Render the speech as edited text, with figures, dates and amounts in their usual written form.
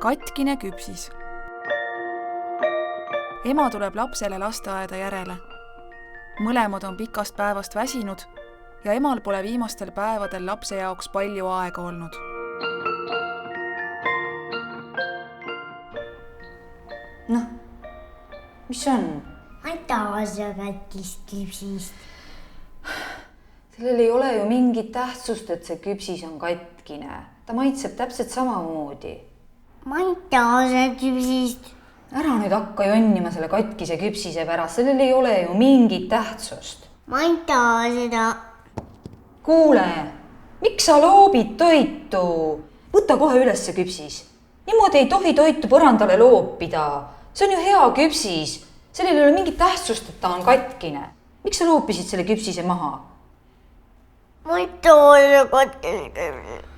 Katkine küpsis. Ema tuleb lapsele lasteaeda järele. Mõlemad on pikast päevast väsinud ja emal pole viimastel päevadel lapse jaoks palju aega olnud. Noh, mis on? Ma ei taha katkist küpsist. Sellel ei ole ju mingit tähtsust, et see küpsis on katkine. Ta maitseb täpselt samamoodi. Ma ei taha küpsist. Ära nüüd hakka jonnima selle katkise küpsise pärast. Sellel ei ole ju mingit tähtsust. Ma ei taha seda. Kuule, miks sa loobid toitu? Võta kohe üles see küpsis. Niimoodi ei tohi toitu põrandale loopida. See on ju hea küpsis. Sellel ei ole mingit tähtsust, et ta on katkine. Miks sa loopisid selle küpsise maha? Ma ei taha katkist küpsist.